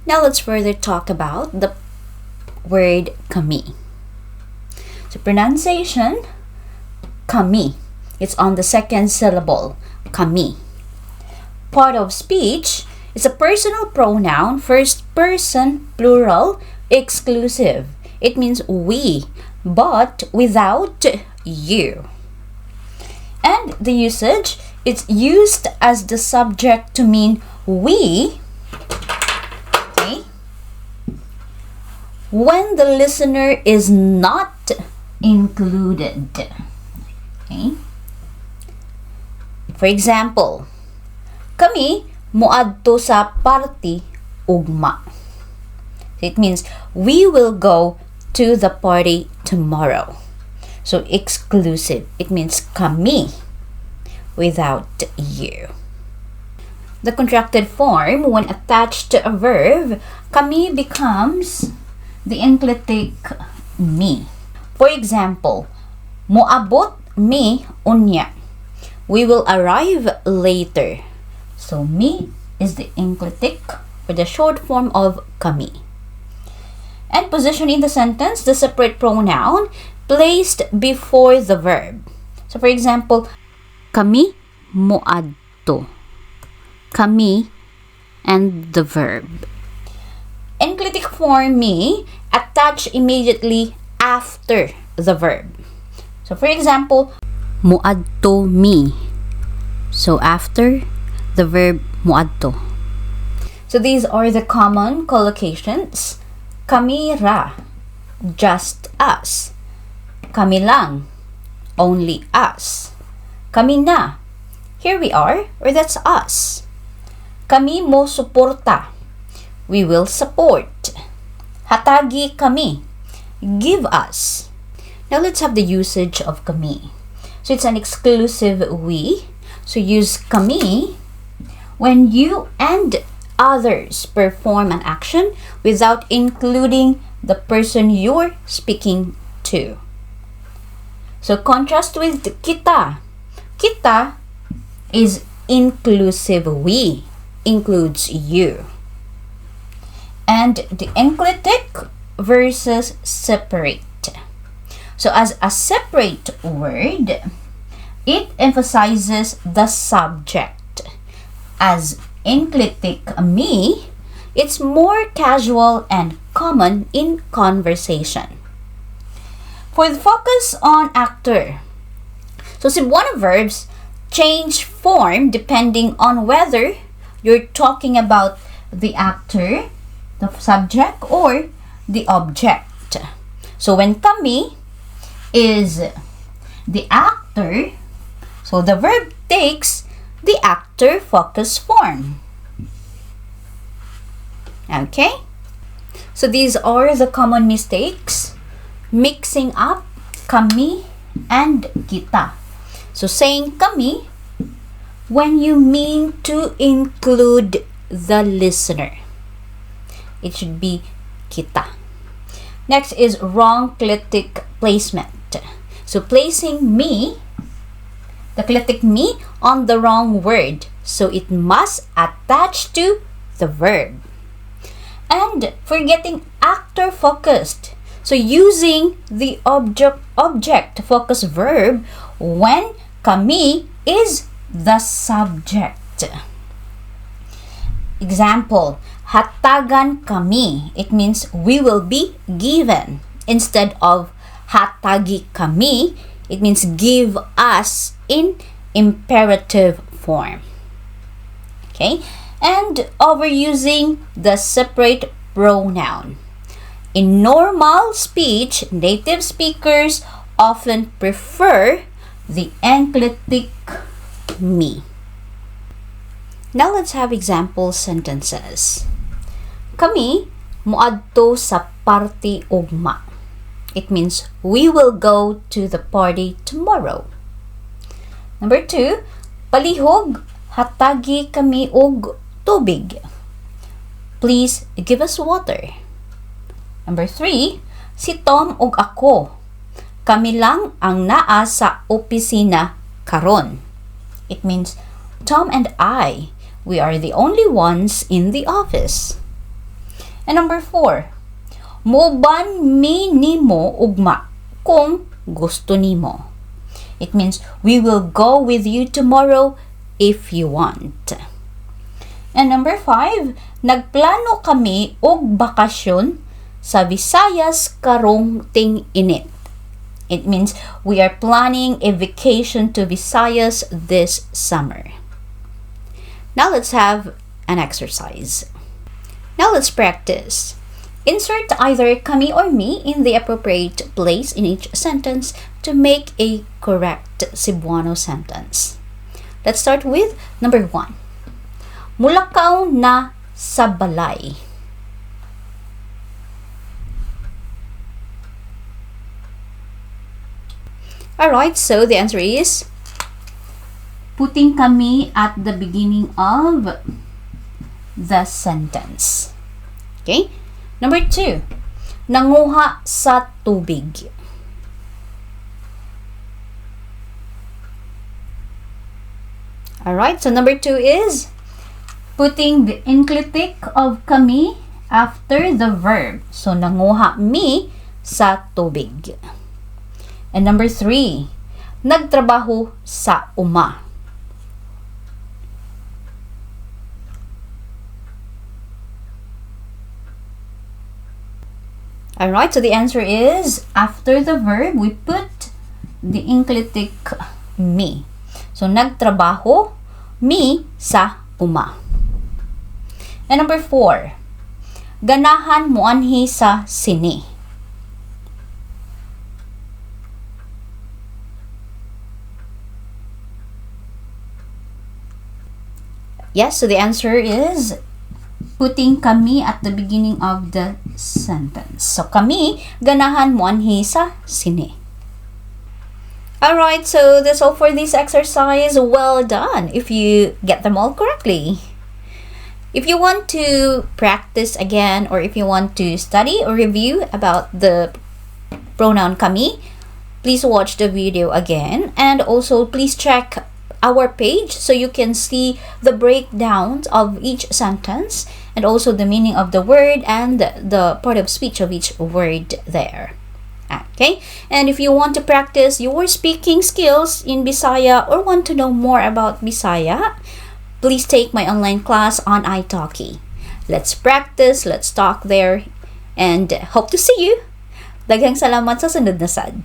Now let's further talk about the word kami. So pronunciation, kami. It's on the second syllable, kami. Part of speech is a personal pronoun, first person, plural, exclusive. It means we, but without you. And the usage, it's used as the subject to mean we, okay, when the listener is not included. Okay? For example, kami muadto sa party ugma. It means we will go to the party tomorrow. So exclusive. It means kami without you. The contracted form, when attached to a verb, kami becomes the enclitic mi. For example, moabot mi unya. We will arrive later. So mi is the enclitic or the short form of kami. And position in the sentence, the separate pronoun placed before the verb. So for example, kami moadto. Kami and the verb. Enclitic form mi attach immediately after the verb. So for example, muadto mi. So after the verb muadto. So these are the common collocations. Kami ra, just us. Kami lang, only us. Kami na, here we are, or that's us. Kami mo suporta, we will support. Hatagi kami, give us. Now let's have the usage of kami. So it's an exclusive we. So use kami when you and others perform an action without including the person you're speaking to. So contrast with kita. Kita is inclusive we, includes you. And the enclitic versus separate. So as a separate word, it emphasizes the subject. As enclitic me, it's more casual and common in conversation. For the focus on actor, so Cebuano verbs change form depending on whether you're talking about the actor, the subject, or the object. So when kami is the actor, so the verb takes the actor focus form. Okay? So these are the common mistakes. Mixing up kami and kita. So saying kami when you mean to include the listener. It should be kita. Next is wrong clitic placement. So placing me, the clitic me, on the wrong word. So it must attach to the verb. And forgetting actor focused. So using the object focus verb when kami is the subject. Example, hatagan kami. It means we will be given. Instead of hatagi kami, it means give us in imperative form. Okay? And overusing the separate pronoun. In normal speech, native speakers often prefer the enclitic me. Now let's have example sentences. Kami muadto sa party ugma. It means we will go to the party tomorrow. Number 2, palihog hatagi kami og tubig. Please give us water. Number 3, si Tom ug ako. Kami lang ang naa sa opisina karon. It means Tom and I, we are the only ones in the office. And number 4, moban mi nimo ugma kung gusto nimo. It means we will go with you tomorrow if you want. And number 5, nagplano kami og bakasyon sa Visayas karong ting-init. It means we are planning a vacation to Visayas this summer. Now let's have an exercise. Now let's practice. Insert either kami or me in the appropriate place in each sentence to make a correct Cebuano sentence. Let's start with number 1. Mulakaw na sa balay. Alright, so the answer is putting kami at the beginning of the sentence. Okay? Number 2, nanguha sa tubig. Alright, so number 2 is putting the enclitic of kami after the verb. So, nanguha mi sa tubig. And number 3, nagtrabaho sa uma. Alright, so the answer is, after the verb, we put the enclitic mi. So, nagtrabaho mi sa uma. And number 4, ganahan mo anhi sa sini. Yes, so the answer is putting kami at the beginning of the sentence. So, kami, ganahan mo anhi sa sini. Alright, so that's all for this exercise. Well done if you get them all correctly. If you want to practice again, or if you want to study or review about the pronoun kami, please watch the video again. And also, please check our page so you can see the breakdowns of each sentence and also the meaning of the word and the part of speech of each word there. Okay? And if you want to practice your speaking skills in Bisaya or want to know more about Bisaya, please take my online class on italki. Let's practice, let's talk there, and hope to see you. Daghang salamat sa sunod na sad.